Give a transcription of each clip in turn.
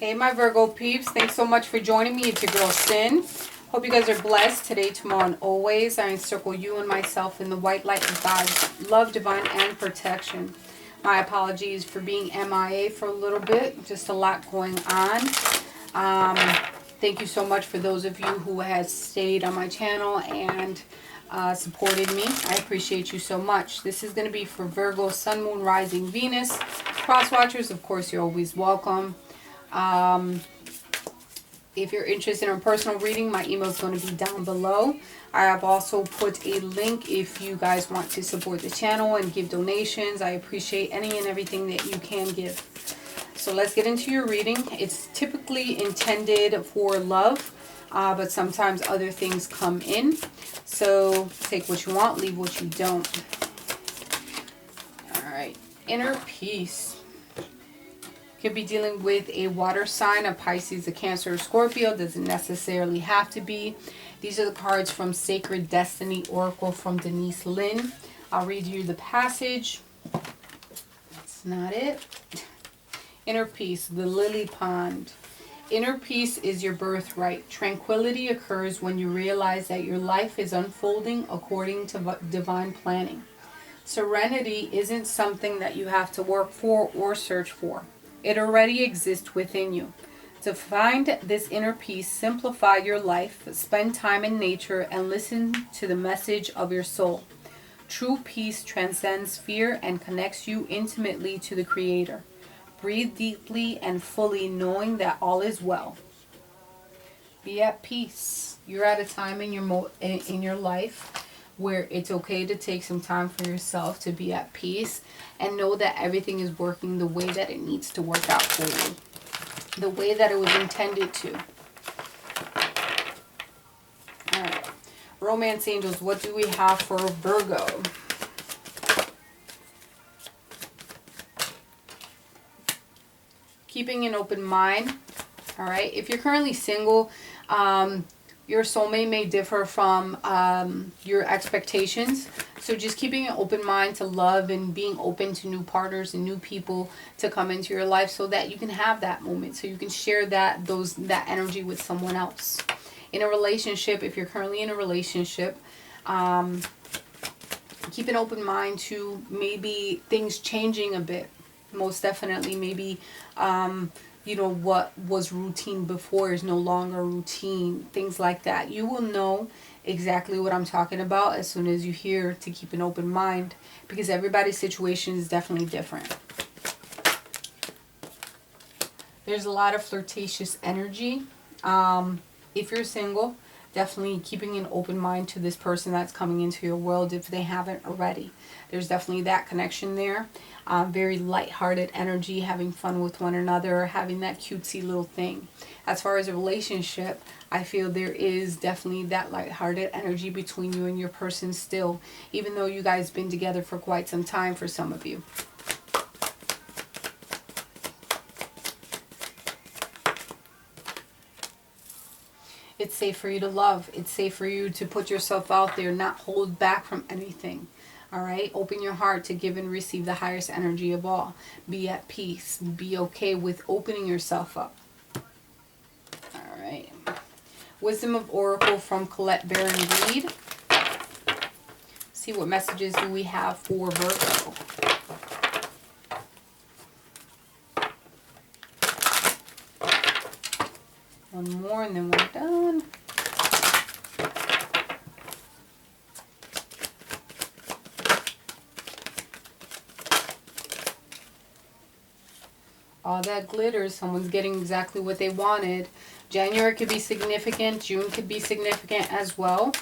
Hey, my Virgo peeps. Thanks so much for joining me. It's your girl, Sin. Hope you guys are blessed today, tomorrow, and always. I encircle you and myself in the white light of God's love, divine, and protection. My apologies for being MIA for a little bit. Just a lot going on. Thank you so much for those of you who has stayed on my channel and supported me. I appreciate you so much. This is going to be for Virgo, Sun, Moon, Rising, Venus. Cross watchers, of course, you're always welcome. If you're interested in a personal reading, my email is going to be down below. I have also put a link if you guys want to support the channel and give donations. I appreciate any and everything that you can give. So let's get into your reading. It's typically intended for love, but sometimes other things come in. So take what you want, leave what you don't. All right, inner peace. Could be dealing with a water sign, a Pisces, a Cancer, or Scorpio. Doesn't necessarily have to be. These are the cards from Sacred Destiny Oracle from Denise Lynn. I'll read you the passage. That's not it. Inner peace, the lily pond. Inner peace is your birthright. Tranquility occurs when you realize that your life is unfolding according to divine planning. Serenity isn't something that you have to work for or search for. It already exists within you. To find this inner peace, simplify your life, spend time in nature, and listen to the message of your soul. True peace transcends fear and connects you intimately to the Creator. Breathe deeply and fully, knowing that all is well. Be at peace. You're at a time in your life where it's okay to take some time for yourself to be at peace and know that everything is working the way that it needs to work out for you, the way that it was intended to. All right. Romance angels, what do we have for Virgo? Keeping an open mind. All right. If you're currently single, your soulmate may differ from your expectations. So just keeping an open mind to love and being open to new partners and new people to come into your life so that you can have that moment. So you can share that energy with someone else. In a relationship, if you're currently in a relationship, keep an open mind to maybe things changing a bit. Most definitely, maybe what was routine before is no longer routine. Things like that. You will know exactly what I'm talking about as soon as you hear to keep an open mind, because everybody's situation is definitely different. There's a lot of flirtatious energy. If you're single, definitely keeping an open mind to this person that's coming into your world if they haven't already. There's definitely that connection there. Very lighthearted energy, having fun with one another, having that cutesy little thing. As far as a relationship, I feel there is definitely that lighthearted energy between you and your person still, even though you guys been together for quite some time for some of you. It's safe for you to love. It's safe for you to put yourself out there, not hold back from anything. All right? Open your heart to give and receive the highest energy of all. Be at peace. Be okay with opening yourself up. All right. Wisdom of Oracle from Colette Baron Reed. See what messages do we have for Virgo. One more and then we're done. All that glitters, someone's getting exactly what they wanted. January could be significant. June could be significant as well.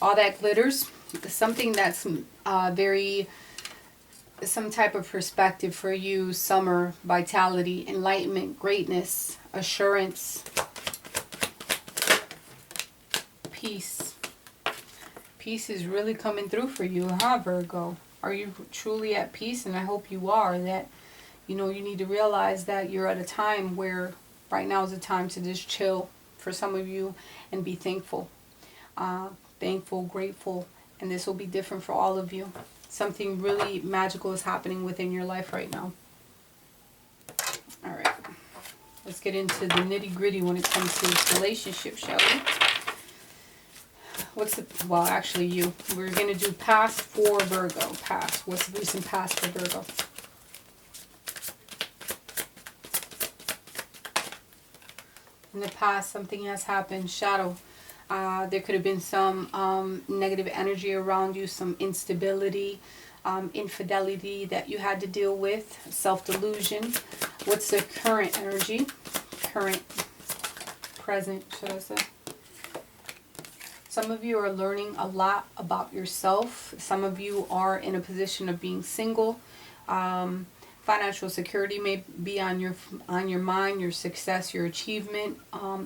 All that glitters, something that's some type of perspective for you. Summer, vitality, enlightenment, greatness, assurance, peace. Peace is really coming through for you, huh, Virgo? Are you truly at peace? And I hope you are. That, you need to realize that you're at a time where right now is the time to just chill for some of you and be thankful. Thankful, grateful, and this will be different for all of you. Something really magical is happening within your life right now. All right. Let's get into the nitty-gritty when it comes to this relationship, shall we? What's the, well, actually you. We're going to do past for Virgo. Past. What's the recent past for Virgo? In the past, something has happened. Shadow. There could have been some negative energy around you, some instability, infidelity that you had to deal with, self-delusion. What's the current energy? Current, present, should I say? Some of you are learning a lot about yourself. Some of you are in a position of being single. Financial security may be on your mind, your success, your achievement,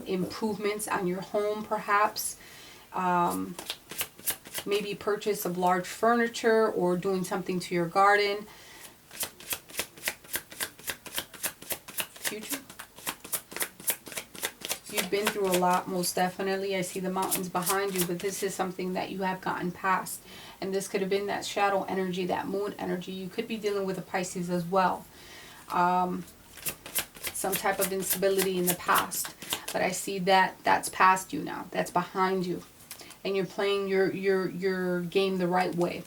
improvements on your home perhaps. Maybe purchase of large furniture or doing something to your garden. Future. You've been through a lot, most definitely. I see the mountains behind you, but this is something that you have gotten past. And this could have been that shadow energy, that moon energy. You could be dealing with a Pisces as well. Some type of instability in the past. But I see that that's past you now. That's behind you. And you're playing your game the right way.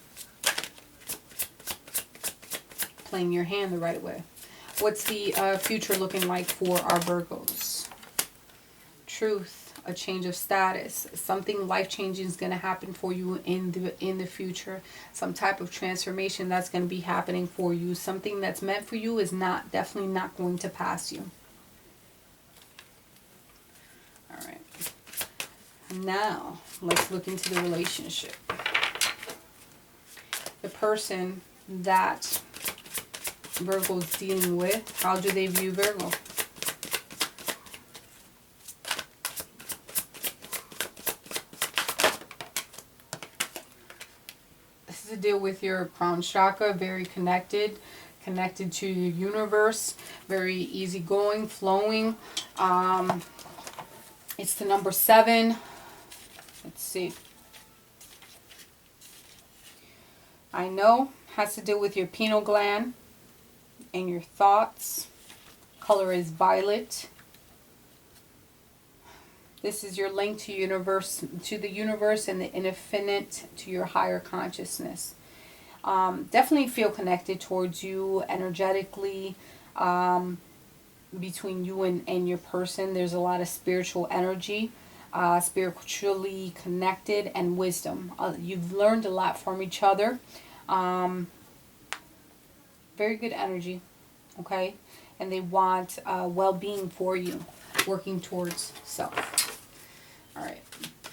Playing your hand the right way. What's the future looking like for our Virgos? Truth, a change of status, something life-changing is going to happen for you in the future. Some type of transformation that's going to be happening for you. Something that's meant for you is definitely not going to pass you. All right. Now, let's look into the relationship. The person that Virgo is dealing with, how do they view Virgo? To deal with your crown chakra, very connected to your universe, very easygoing, flowing. It's the number 7. Let's see. I know has to do with your pineal gland and your thoughts. Color is violet. This is your link to the universe and the infinite, to your higher consciousness. Definitely feel connected towards you energetically. Between you and your person, there's a lot of spiritual energy, spiritually connected, and wisdom. You've learned a lot from each other. Very good energy, okay? And they want well-being for you, working towards self. All right.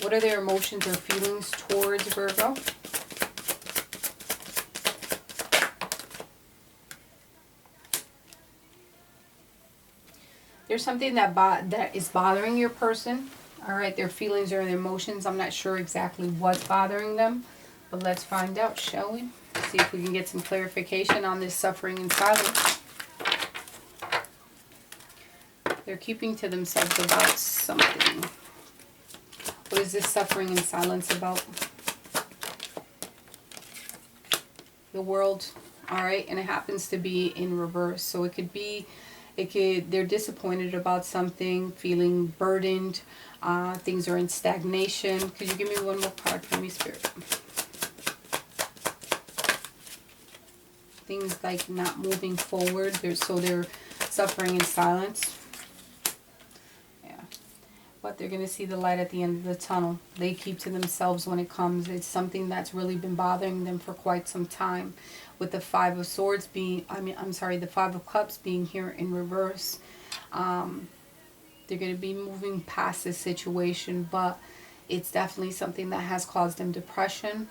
What are their emotions or feelings towards Virgo? There's something that is bothering your person. All right. Their feelings or their emotions. I'm not sure exactly what's bothering them, but let's find out, shall we? See if we can get some clarification on this suffering in silence. They're keeping to themselves about something. What is this suffering in silence about? The World. All right. And it happens to be in reverse. So it could be, they're disappointed about something, feeling burdened. Things are in stagnation. Could you give me one more card for me, Spirit? Things like not moving forward. So they're suffering in silence. But they're going to see the light at the end of the tunnel. They keep to themselves when it comes. It's something that's really been bothering them for quite some time. With the 5 of Swords being, the 5 of Cups being here in reverse. They're going to be moving past this situation, but it's definitely something that has caused them depression.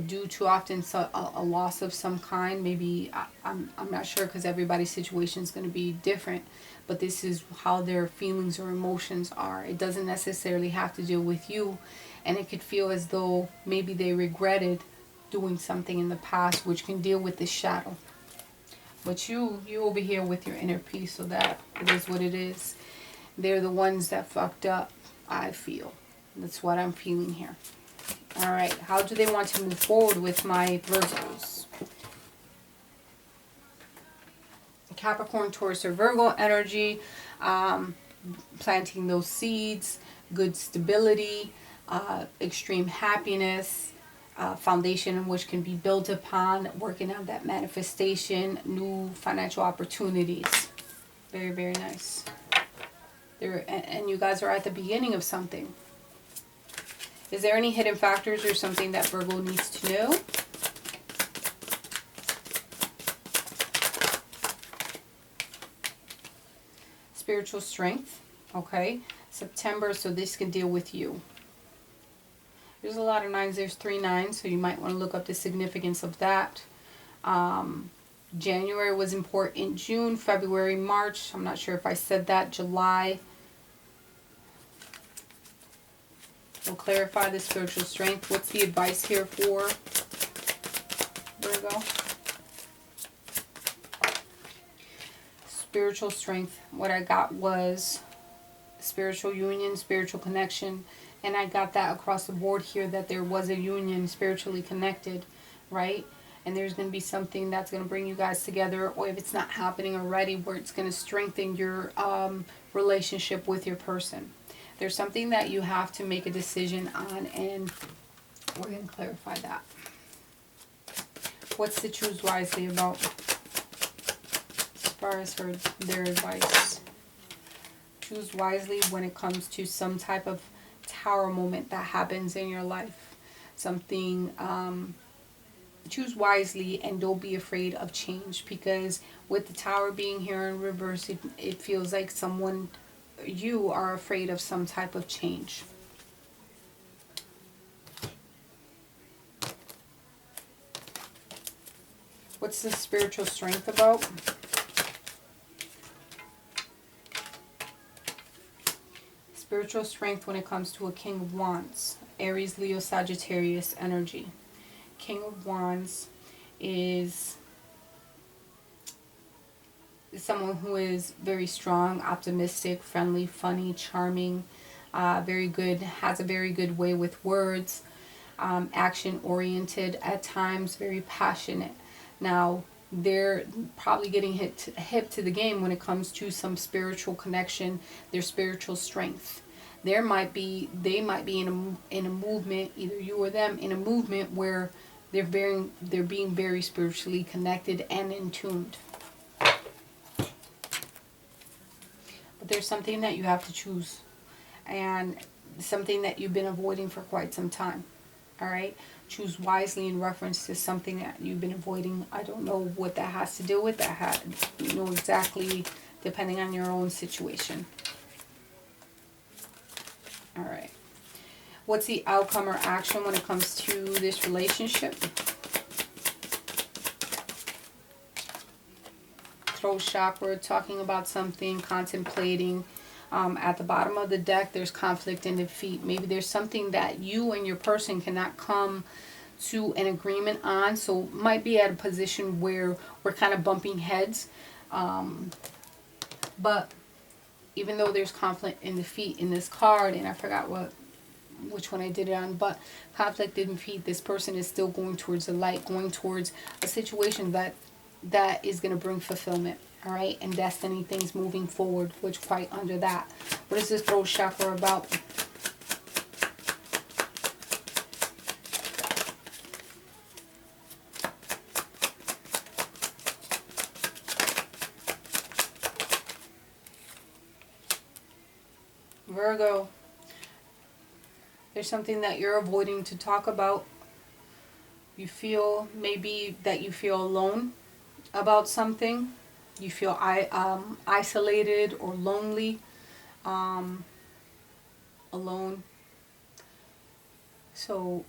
Due to often a loss of some kind. Maybe, I'm not sure because everybody's situation is going to be different. But this is how their feelings or emotions are. It doesn't necessarily have to do with you. And it could feel as though maybe they regretted doing something in the past, which can deal with this shadow. But you over here with your inner peace, so that it is what it is. They're the ones that fucked up, I feel. That's what I'm feeling here. All right. How do they want to move forward with my Virgos? Capricorn, Taurus, or Virgo energy, planting those seeds, good stability, extreme happiness, foundation in which can be built upon, working on that manifestation, new financial opportunities. Very, very nice. And you guys are at the beginning of something. Is there any hidden factors or something that Virgo needs to know? Spiritual strength. Okay. September, so this can deal with you. There's a lot of nines. There's 3 9s, so you might want to look up the significance of that. January was important. June, February, March. I'm not sure if I said that. July. We'll clarify the spiritual strength. What's the advice here for Virgo? Spiritual strength. What I got was spiritual union, spiritual connection. And I got that across the board here, that there was a union, spiritually connected, right? And there's going to be something that's going to bring you guys together, or if it's not happening already, where it's going to strengthen your relationship with your person. There's something that you have to make a decision on, and we're going to clarify that. What's to choose wisely about as far as for their advice? Choose wisely when it comes to some type of tower moment that happens in your life. Something, choose wisely and don't be afraid of change, because with the tower being here in reverse, it feels like you are afraid of some type of change. What's the spiritual strength about? Spiritual strength when it comes to a King of Wands. Aries, Leo, Sagittarius energy. King of Wands is someone who is very strong, optimistic, friendly, funny, charming, very good, has a very good way with words, action oriented at times, very passionate. Now, they're probably getting hip to the game when it comes to some spiritual connection, their spiritual strength. They might be in a movement, either you or them, in a movement where they're being very spiritually connected and in tuned. But there's something that you have to choose, and something that you've been avoiding for quite some time. All right, choose wisely in reference to something that you've been avoiding. I don't know what that has to do with. You know exactly, depending on your own situation. All right, what's the outcome or action when it comes to this relationship? Throat chakra, talking about something, contemplating. At the bottom of the deck, there's conflict and defeat. Maybe there's something that you and your person cannot come to an agreement on. So might be at a position where we're kind of bumping heads. But even though there's conflict and defeat in this card, and I forgot which one I did it on, but conflict and defeat, this person is still going towards the light, going towards a situation that is going to bring fulfillment. All right, and destiny, things moving forward, which quite under that. What is this throat chakra about? Virgo, there's something that you're avoiding to talk about. You feel maybe that you feel alone about something. You feel isolated or lonely, alone. So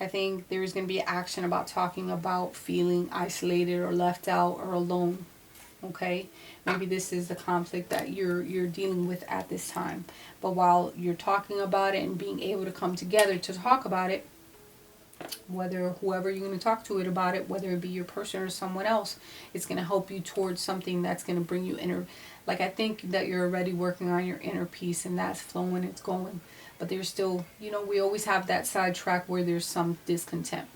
I think there's going to be action about talking about feeling isolated or left out or alone. Okay, maybe this is the conflict that you're dealing with at this time. But while you're talking about it and being able to come together to talk about it, whoever you're going to talk to it about it, whether it be your person or someone else, it's going to help you towards something that's going to bring you like, I think that you're already working on your inner peace, and that's flowing, it's going. But there's still, we always have that sidetrack where there's some discontent.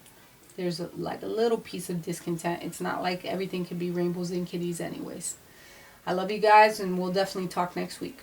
There's like a little piece of discontent. It's not like everything can be rainbows and kitties anyways. I love you guys, and we'll definitely talk next week.